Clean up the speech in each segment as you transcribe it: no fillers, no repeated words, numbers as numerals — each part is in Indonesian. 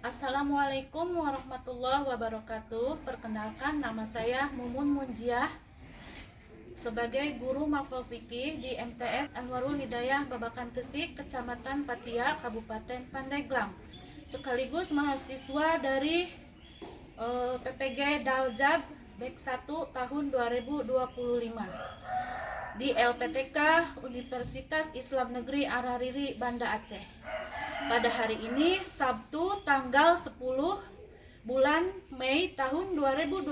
Assalamualaikum warahmatullahi wabarakatuh. Perkenalkan, nama saya Mumun Munjiah sebagai guru mafal fikih di MTS Anwarul Hidayah Babakan Kesik, Kecamatan Patia, Kabupaten Pandeglang, sekaligus mahasiswa dari PPG Daljab Bek 1 tahun 2025 di LPTK Universitas Islam Negeri Arariri, Banda Aceh. Pada hari ini, Sabtu tanggal 10 bulan Mei tahun 2025,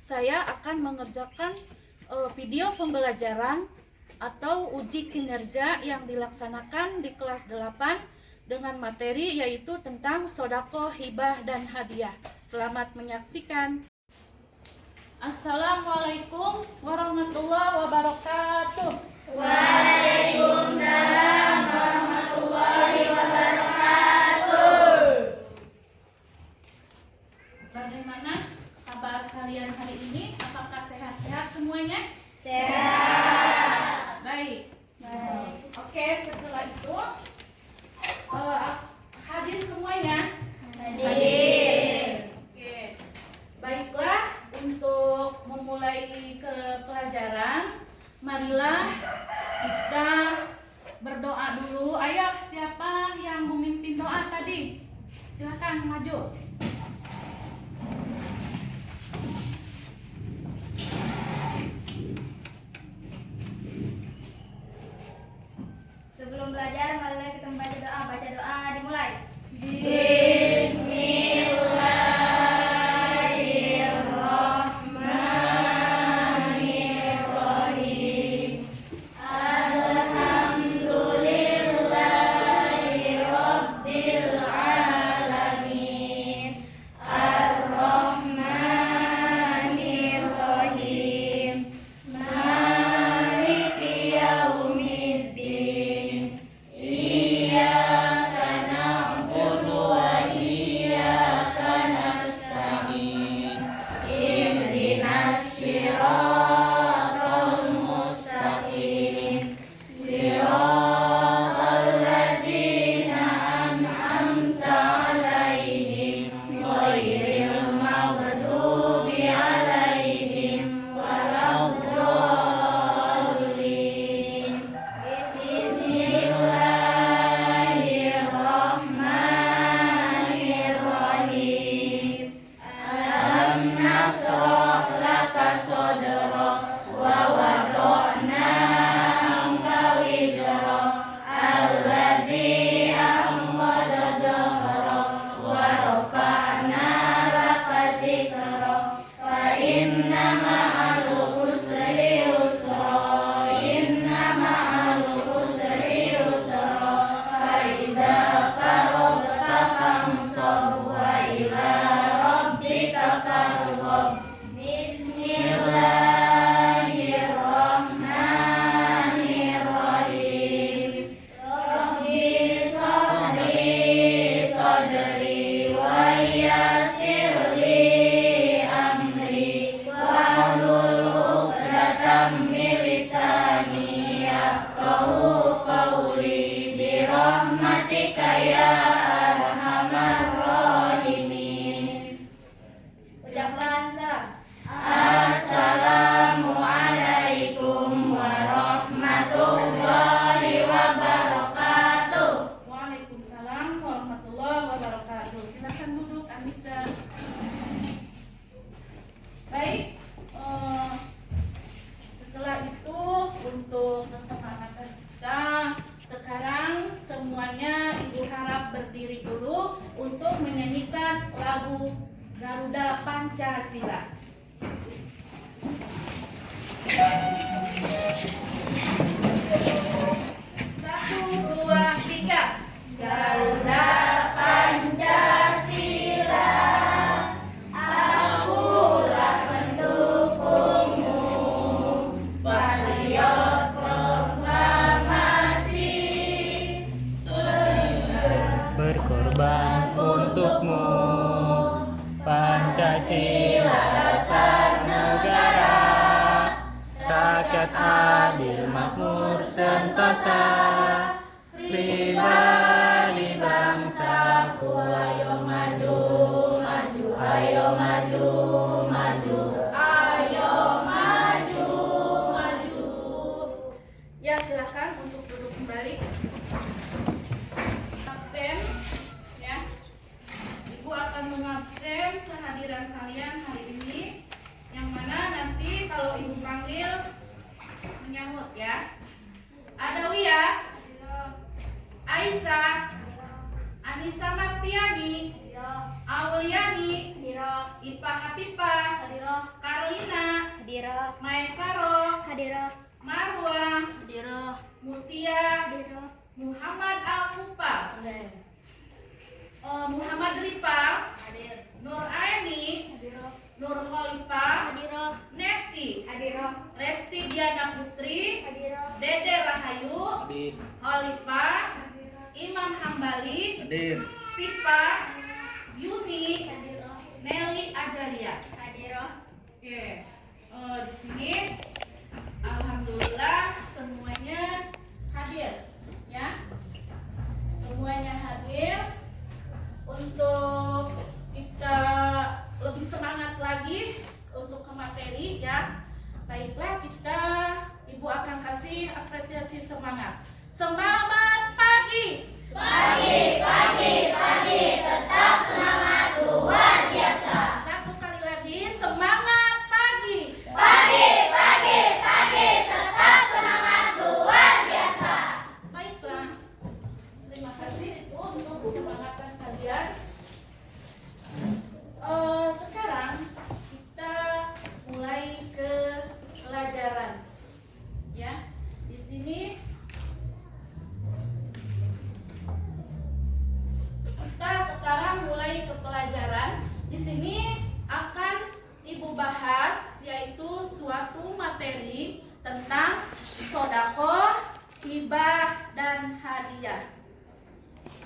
saya akan mengerjakan video pembelajaran atau uji kinerja yang dilaksanakan di kelas 8 dengan materi yaitu tentang sodako, hibah, dan hadiah. Selamat menyaksikan. Assalamualaikum warahmatullahi wabarakatuh. Waalaikumsalam warahmatullahi wabarakatuh. Bagaimana kabar kalian hari ini? Apakah sehat-sehat semuanya? Sehat. Baik. Oke, setelah itu hadir semuanya? Hadir. Oke. Baiklah, untuk memulai ke pelajaran, marilah kita berdoa dulu. Ayo, siapa yang memimpin doa tadi? Silakan maju. Sebelum belajar, marilah kita membaca doa. Baca doa, dimulai. Bismillahirrahmanirrahim. Alhamdulillahi rabbil alamin. Ar-Rahmanirrahim. Maliki yaumiddin. Iyyaka na'budu wa iyyaka nasta'in. Ihdinas siratal mustaqim. Siratal ladzina an'amta 'alaihim ghairil maghdubi 'alaihim waladdallin. Bismillahirrahmanirrahim. Alam nashrah laka sadrak wa wada'na anka wizrak alladzi anqadha dhahrak wa rafa'na laka dzikrak fa inna ma'al usri yusra inna ma'al usri yusra fa idza faragta fansab wa ila rabbika farghab. Bismillahirrahmanirrahim. Rabbi shrahli sadri wa yassir li amri wahlul 'uqdatam min lisani yafqahu qawli bi rahmatika ya arhamar rahimin. Ucapkan salam. Assalamualaikum warahmatullahi wabarakatuh. Waalaikumsalam warahmatullahi wabarakatuh. Silakan duduk, Anissa. Baik, setelah itu untuk kesepakatan kita, sekarang semuanya Ibu harap berdiri dulu untuk menyanyikan lagu Garuda Pancasila. 1, 2, 3. Garuda Pancasila, akulah pendukungmu. Patriot proklamasi, berkorban untukmu. Pancasila dasar negara, rakyat adil makmur sentosa. dewasa, pribadi bangsaku, ayo maju, maju, ayo maju, maju, Ayo maju, maju. Ya, silakan untuk duduk kembali. Absen, ya. Ibu akan mengabsen kehadiran kalian hari ini, yang mana nanti kalau ibu panggil menyahut ya. Ada Wia, Aisyah, Anissa Martiani, Auliani, Ipa Hapipah, Karolina, Maesaro, Marwa, Mutia, Muhammad Al-Mupa, Muhammad Rifa, Nur Aini, Nur Holipah, Neti, Resti Diana Putri, Dede Rahayu, hadir, Holipah, Imam Hambali, hadir, Sipa, Yuni, Nelly Ajaria. Oke, di sini alhamdulillah semuanya hadir, ya. Semuanya hadir. Untuk kita lebih semangat lagi untuk ke materi, ya. Baiklah, Ibu akan kasih apresiasi semangat. Semangat pagi. Pagi, tetap semangat luar biasa. Satu kali lagi, semangat pagi. Pagi, tetap semangat luar biasa. Baiklah, terima kasih Ibu untuk kesemangatan kalian. Sekarang kita mulai ke pelajaran, ya. Di sini kita sekarang mulai ke pelajaran. Di sini akan Ibu bahas yaitu suatu materi tentang sedekah, hibah, dan hadiah.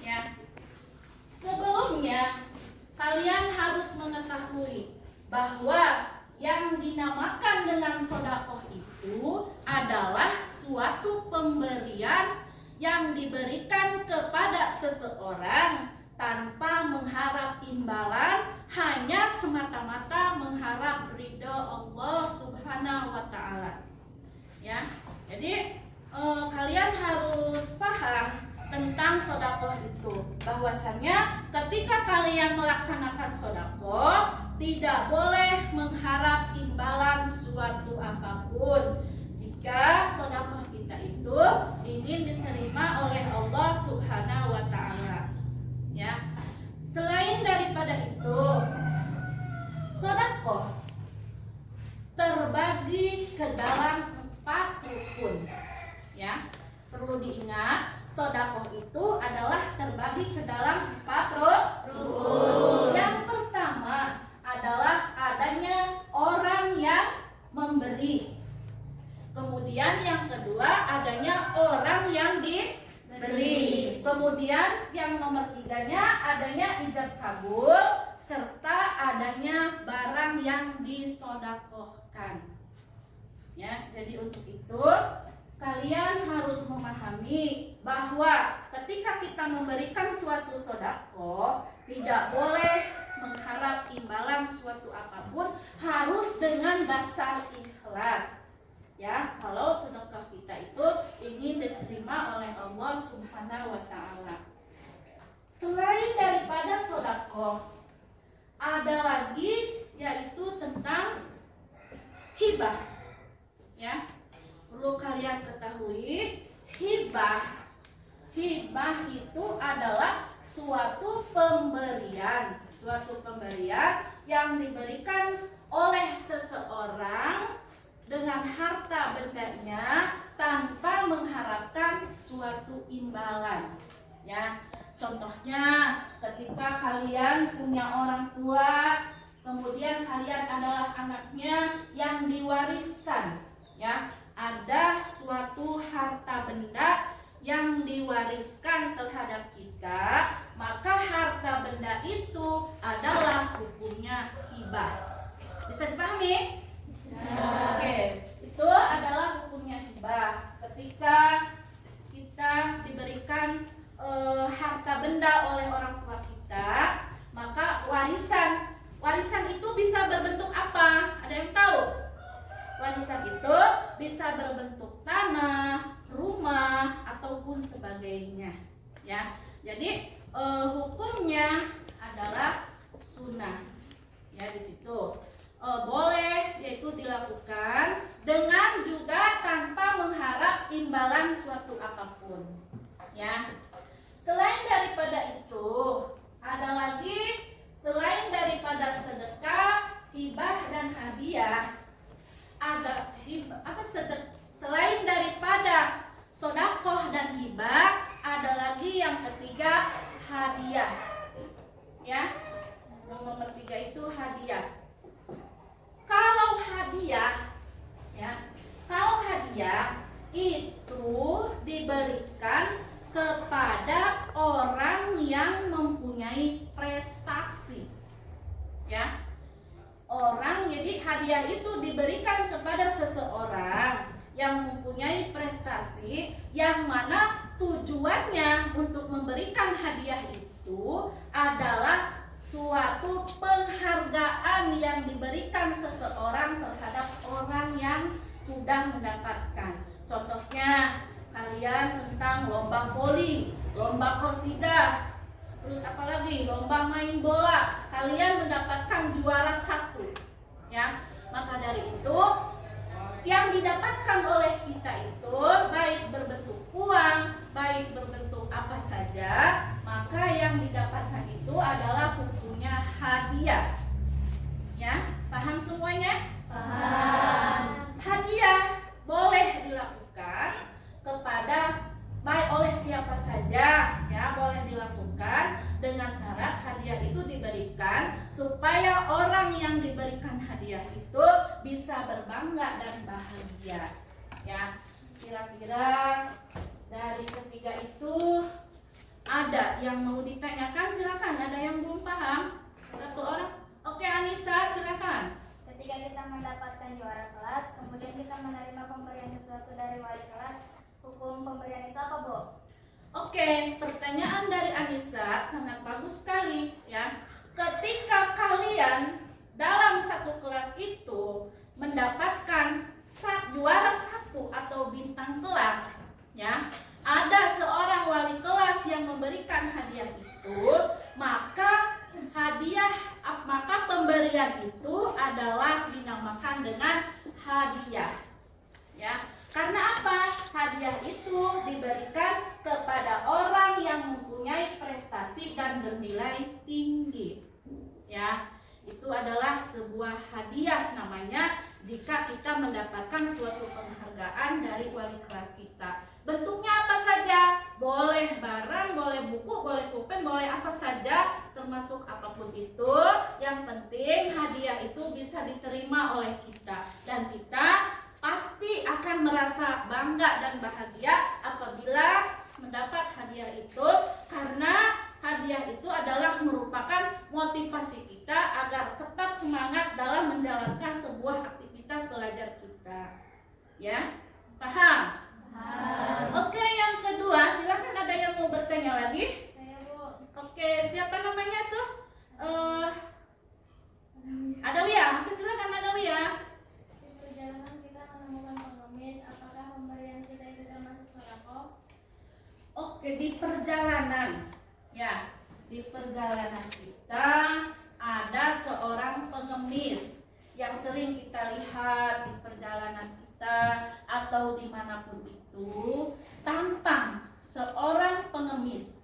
Ya. Sebelumnya kalian harus mengetahui bahwa yang dinamakan dengan sedekah itu adalah suatu pemberian yang diberikan kepada seseorang tanpa mengharap imbalan, hanya semata-mata mengharap ridho Allah Subhanahu wa Ta'ala. Ya, jadi kalian harus paham tentang sedekah itu, bahwasannya ketika kalian melaksanakan sedekah tidak boleh mengharap imbalan suatu apapun. Jika sedekah kita itu ingin diterima oleh Allah Subhanahu wa Ta'ala, ya. Selain daripada itu, sedekah terbagi ke dalam 4 rukun, ya. Perlu diingat, sedekah itu adalah terbagi ke dalam 4 rukun. Yang pertama adalah adanya orang yang memberi. Kemudian yang kedua adanya orang yang diberi. Kemudian yang nomor 3-nya adanya ijab kabul serta adanya barang yang disedekahkan. Ya, jadi untuk itu kalian harus memahami bahwa ketika kita memberikan suatu sedekah tidak boleh mengharap imbalan suatu apapun, harus dengan dasar ikhlas. Ya, kalau sedekah kita itu ingin diterima oleh Allah Subhanahu wa Ta'ala. Selain daripada sedekah, ada lagi yaitu tentang hibah. Ya, perlu kalian ketahui, hibah itu adalah suatu pemberian yang diberikan oleh seseorang dengan harta bendanya tanpa mengharapkan suatu imbalan. Ya, contohnya ketika kalian punya orang tua, kemudian kalian adalah anaknya yang diwariskan, ya, ada suatu harta benda yang diwariskan terhadap kita, maka harta benda itu adalah hukumnya hibah. Bisa dipahami? Oke, itu adalah hukumnya hibah. Ketika ya. Jadi hadiah itu diberikan kepada seseorang yang mempunyai prestasi, yang mana tujuannya untuk memberikan hadiah itu adalah suatu penghargaan yang diberikan seseorang terhadap orang yang sudah mendapatkan. Contohnya kalian tentang lomba voli, lomba qasidah, terus apalagi lomba main bola, kalian mendapatkan juara 1, ya. Maka dari itu yang didapatkan oleh kita itu baik berbentuk uang, baik berbentuk apa saja, maka yang didapatkan itu adalah hukumnya hadiah. Ya, paham semuanya? Paham. Hadiah boleh dilakukan kepada baik oleh siapa saja, ya, boleh dilakukan dengan syarat hadiah itu diberikan supaya orang yang diberikan hadiah itu bisa berbangga dan bahagia, ya. Kira-kira dari ketiga itu ada yang mau ditanyakan? Silakan, ada yang belum paham? Satu orang. Oke, Anissa, silakan. Ketika kita mendapatkan juara kelas, kemudian kita menerima pemberian sesuatu dari wali kelas, hukum pemberian itu apa, Bu? Oke, pertanyaan dari Anissa sangat bagus sekali, ya. Ketika kalian dalam satu kelas itu mendapatkan juara 1 atau bintang kelas, ya, ada seorang wali kelas yang memberikan hadiah itu, maka pemberian itu adalah dinamakan dengan hadiah, ya. Karena apa? Hadiah itu diberikan kepada orang yang mempunyai prestasi dan bernilai tinggi, ya. Itu adalah sebuah hadiah namanya jika kita mendapatkan suatu penghargaan dari wali kelas kita. Bentuknya apa saja? Boleh barang, boleh buku, boleh pulpen, boleh apa saja, termasuk apapun itu. Yang penting hadiah itu bisa diterima oleh kita, dan kita pasti akan merasa bangga dan bahagia apabila mendapat hadiah itu, karena hadiah itu adalah merupakan motivasi kita agar tetap semangat dalam menjalankan sebuah aktivitas belajar kita. Ya, paham? Paham. Oke, yang kedua, silakan, ada yang mau bertanya lagi? Saya, Bu. Oke, siapa namanya tuh? Adawiyah. Oke, silakan Adawiyah. Di perjalanan kita menemukan pengemis, apakah pemberian kita itu termasuk sedekah? Oke, di perjalanan, ya, di perjalanan kita ada seorang pengemis yang sering kita lihat di perjalanan kita atau dimanapun itu, tampang seorang pengemis,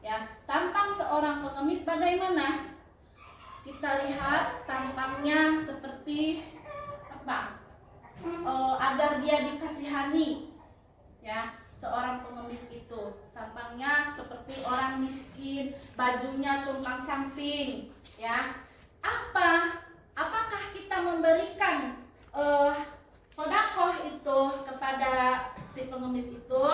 ya. Tampang seorang pengemis bagaimana? Kita lihat tampangnya seperti apa? Agar dia dikasihani, ya. Seorang pengemis itu tampangnya seperti orang miskin, bajunya compang-camping, ya. Apakah kita memberikan sedekah itu kepada si pengemis itu?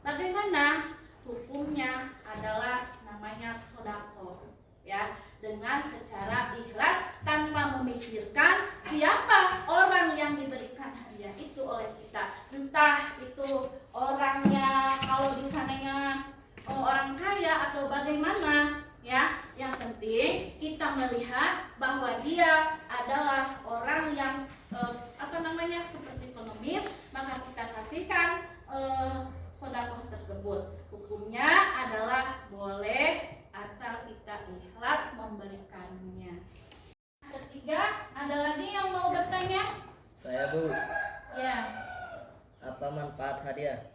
Bagaimana? Hukumnya adalah namanya sedekah, ya, dengan secara ikhlas tanpa memikirkan siapa orang yang diberikan hadiah itu oleh kita. Entah itu orangnya, kalau di sananya orang kaya atau bagaimana, ya. Yang penting kita melihat bahwa dia adalah orang yang seperti pengemis, maka kita kasihkan sedekah tersebut. Hukumnya adalah boleh asal kita ikhlas memberikannya. Ketiga, ada lagi yang mau bertanya? Saya, Bu. Ya. Apa manfaat hadiah?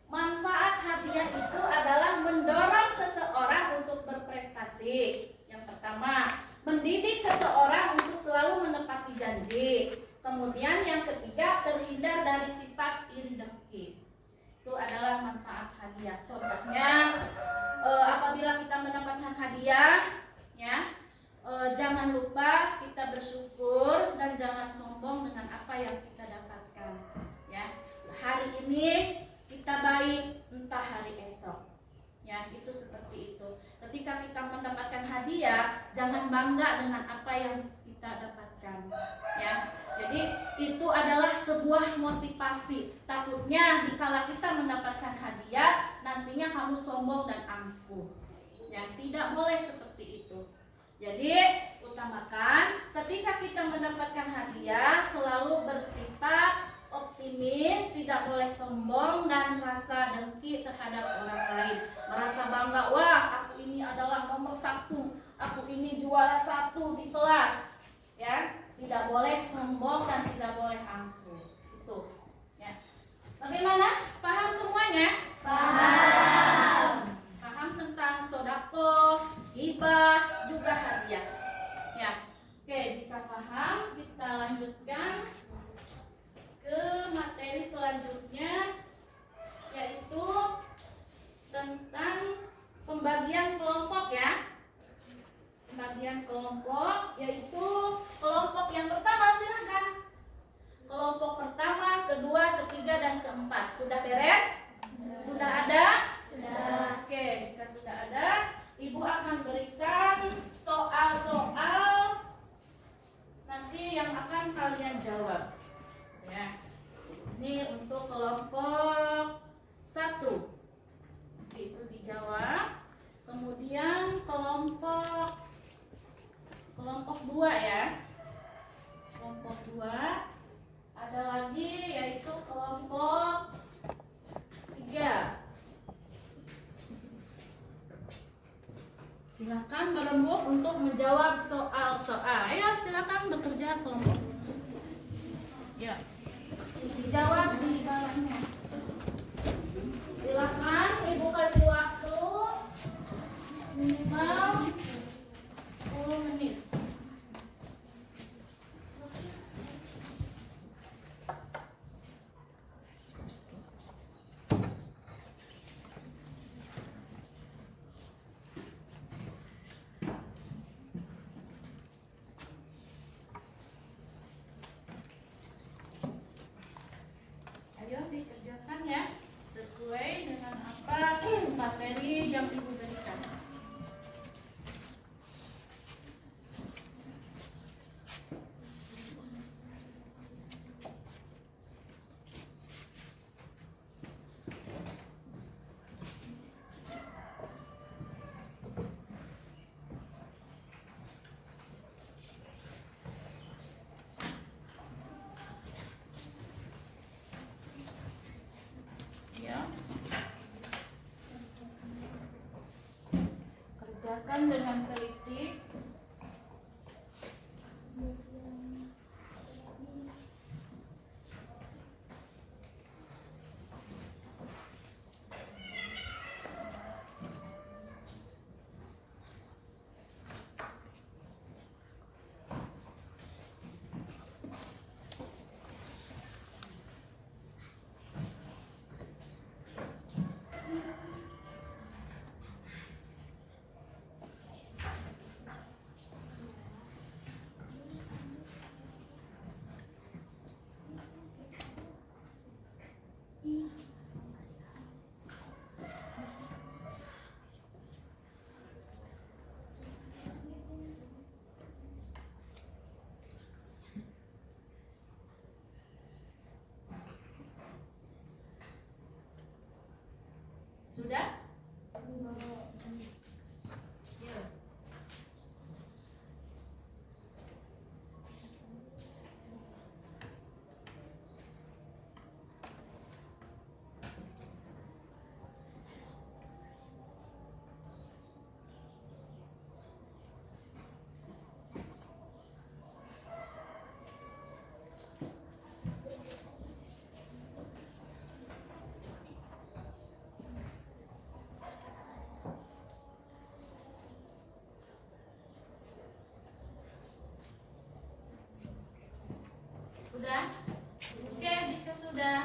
Manfaat hadiah itu adalah mendorong seseorang untuk berprestasi. Yang pertama, mendidik seseorang untuk selalu menepati janji. Kemudian yang ketiga, terhindar dari sifat iri dengki. Itu adalah manfaat hadiah. Contohnya, apabila kita mendapatkan hadiah, ya, jangan lupa kita bersyukur dan jangan sombong dengan apa yang kita dapatkan, ya. Hari ini kita baik, entah hari esok, ya, itu seperti itu. Ketika kita mendapatkan hadiah hadiah, jangan bangga dengan apa yang kita dapatkan, ya. Jadi itu adalah sebuah motivasi. Takutnya dikala kita mendapatkan hadiah, nantinya kamu sombong dan angkuh. Ya, tidak boleh seperti itu. Jadi utamakan ketika kita mendapatkan hadiah selalu bersifat optimis, tidak boleh sombong dan rasa dengki terhadap orang lain. Merasa bangga, wah aku ini adalah nomor 1, aku ini juara 1 di kelas. Ya, tidak boleh sombong dan tidak boleh angkuh. Itu. Ya. Bagaimana? Paham semuanya? Paham. Paham tentang sodako, hibah, juga hadiah. Ya. Oke, jika paham, kita lanjutkan ke materi selanjutnya, yaitu tentang pembagian kelompok, ya. Pembagian kelompok, yaitu kelompok yang pertama, silahkan. Kelompok pertama, kedua, ketiga, dan keempat. Sudah beres? Sudah ada? Sudah. Oke, jika sudah ada, Ibu akan berikan soal-soal nanti yang akan kalian jawab. Ya. Ini untuk kelompok 1. Itu dijawab. Kemudian kelompok 2, ya. Kelompok 2 ada lagi, yaitu kelompok 3. Silakan berembuk untuk menjawab soal-soal. Ayo silakan bekerja kelompok. Ya. Dijawab di bawahnya. Silakan Ibu kasih waktu minimal 10 menit. Ayo dikerjakan, ya, sesuai dengan apa materi yang Ibu berikan. Ya. Kerjakan dengan teliti. Sudah? Ya. Sudah? Oke, jika sudah,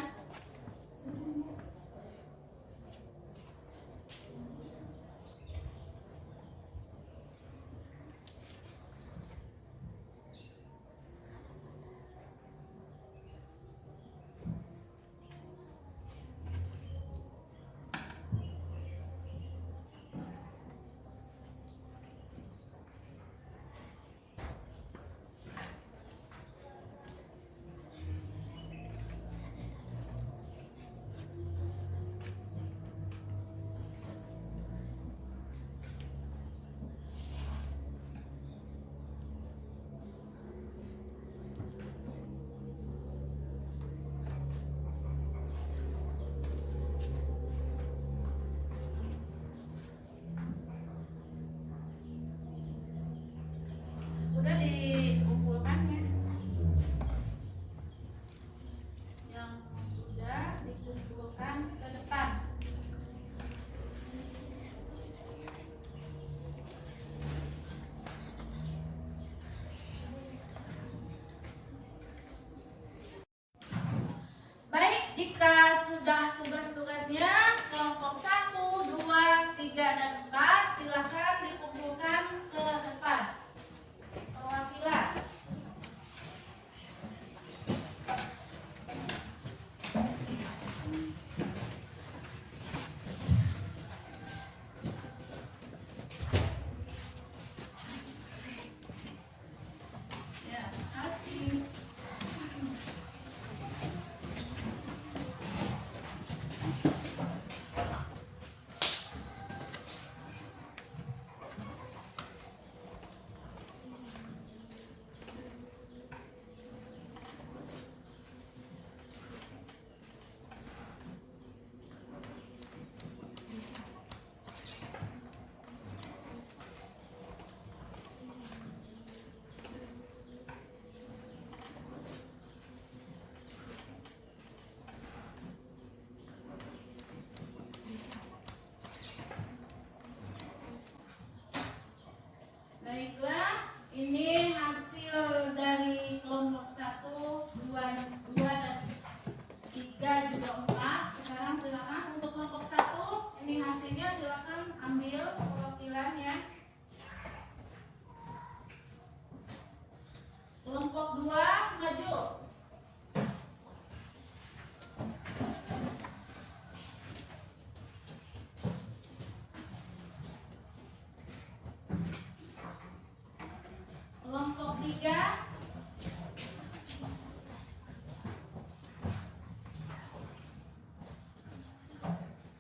3.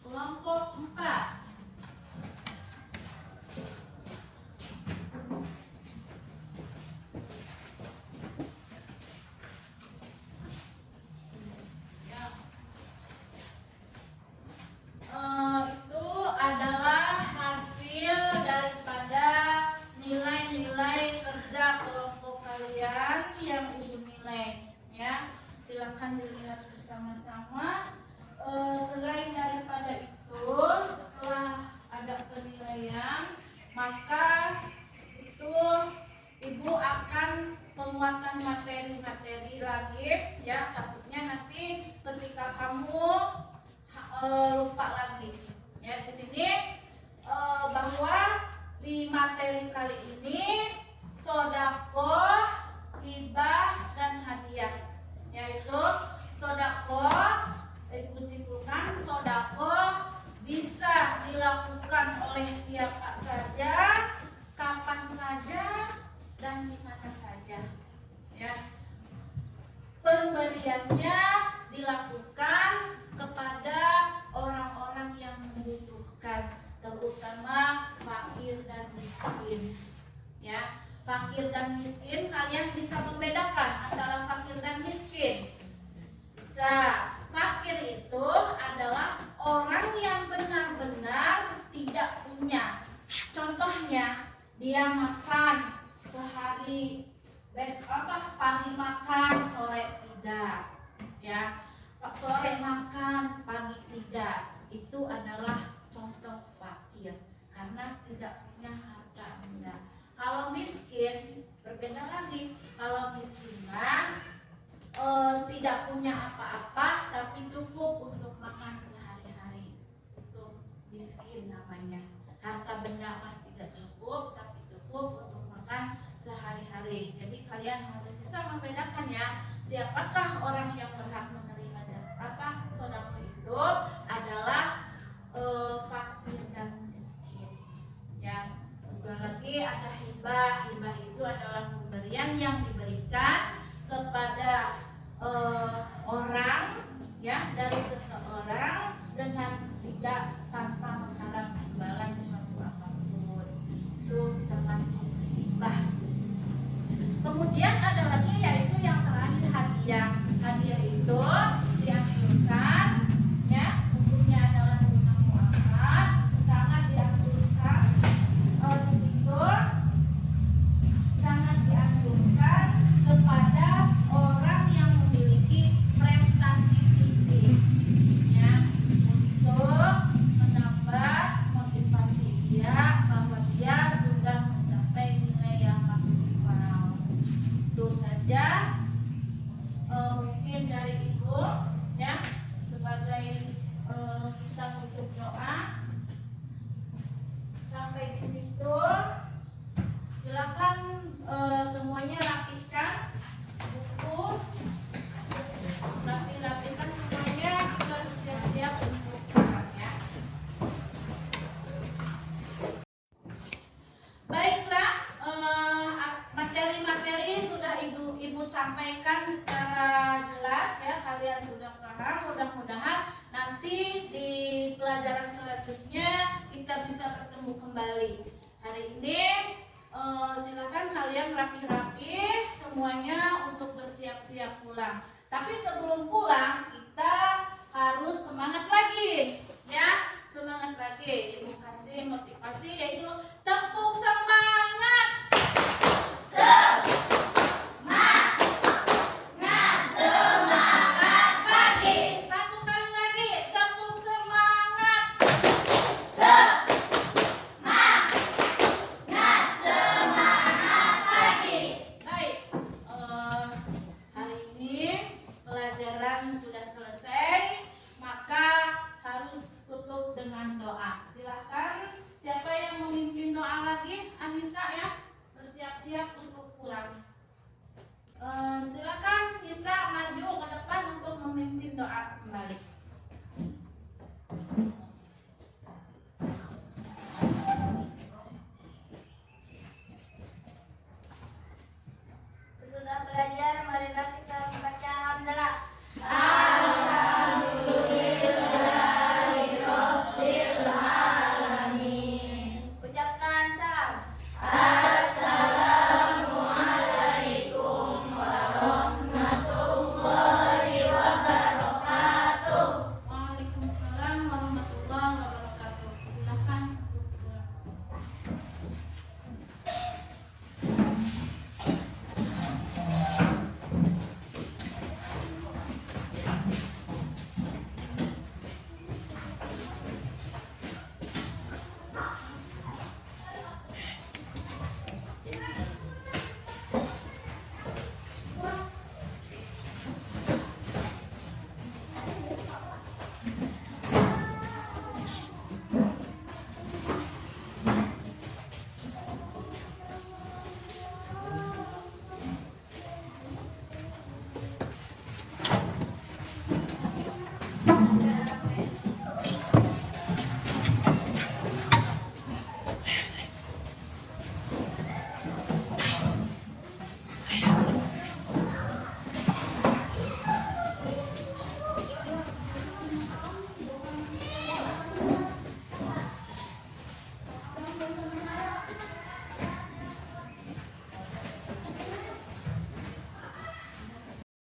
Kelompok 4. Itu adalah hasil daripada nilai-nilai kerja kelompok kalian yang ibu nilai, ya. Silakan dilihat bersama-sama. Selain daripada itu, setelah ada penilaian, maka itu ibu akan penguatan materi-materi lagi, ya. Takutnya nanti ketika kamu lupa lagi, ya. Di sini bahwa di materi kali ini sodakoh, hibah, dan hadiah, yaitu sodakoh. Ibu simpulkan, sodakoh bisa dilakukan oleh siapa saja, kapan saja, dan di mana saja, ya. Pemberiannya dilakukan kepada orang-orang yang membutuhkan, terutama fakir dan miskin, ya. Fakir dan miskin, kalian bisa membedakan antara fakir dan miskin. Bisa. Fakir itu adalah orang yang benar-benar tidak punya. Contohnya, dia makan sehari, pagi makan, sore tidak, ya. Sore makan, pagi tidak. Itu adalah contoh fakir karena tidak punya harta benda. Kalau miskin berbeda lagi. Kalau miskin tidak punya apa-apa tapi cukup untuk makan sehari-hari. Itu miskin namanya. Harta benda mah tidak cukup tapi cukup untuk makan sehari-hari. Jadi kalian harus bisa membedakan, ya, siapakah orang yang berhak menerima sedekah itu adalah fakir dan miskin, ya. Juga lagi ada hibah. Hibah itu adalah pemberian yang diberikan kepada orang, ya, dari seseorang dengan tidak tanpa mengharap imbalan suatu apapun. Itu termasuk hibah. Kemudian ada lagi yaitu yang terakhir, hadiah. Hadiah itu dianjurkan, ya, hukumnya adalah sunnah muakkad, sangat dianjurkan. Di situ sangat dianjurkan kepada orang yang memiliki prestasi tinggi, ya, untuk menambah motivasi dia bahwa dia sudah mencapai nilai yang maksimal. Itu saja mungkin dari ibu, ya, sebagai kita tutup doa. Sampai di situ. Silakan semuanya rapikan buku, rapikan semuanya, kita bersiap-siap untuk pulang, ya. Baiklah, materi-materi sudah ibu sampaikan secara jelas, ya. Kalian sudah paham. Mudah-mudahan nanti di pelajaran selanjutnya kita bisa bertemu kembali. Hari ini silakan kalian rapi-rapi semuanya untuk bersiap-siap pulang. Tapi sebelum pulang kita harus semangat lagi, ya, semangat lagi. Ibu kasih motivasi yaitu tepuk semangat. Semangat pagi. Satu kali lagi, tepuk semangat. Semangat pagi. Baik, hari ini pelajaran sudah selesai, maka harus tutup dengan doa. Silahkan, siapa yang memimpin doa lagi? Anissa, ya, bersiap-siap untuk pulang. Silakan bisa maju ke depan untuk memimpin doa kembali.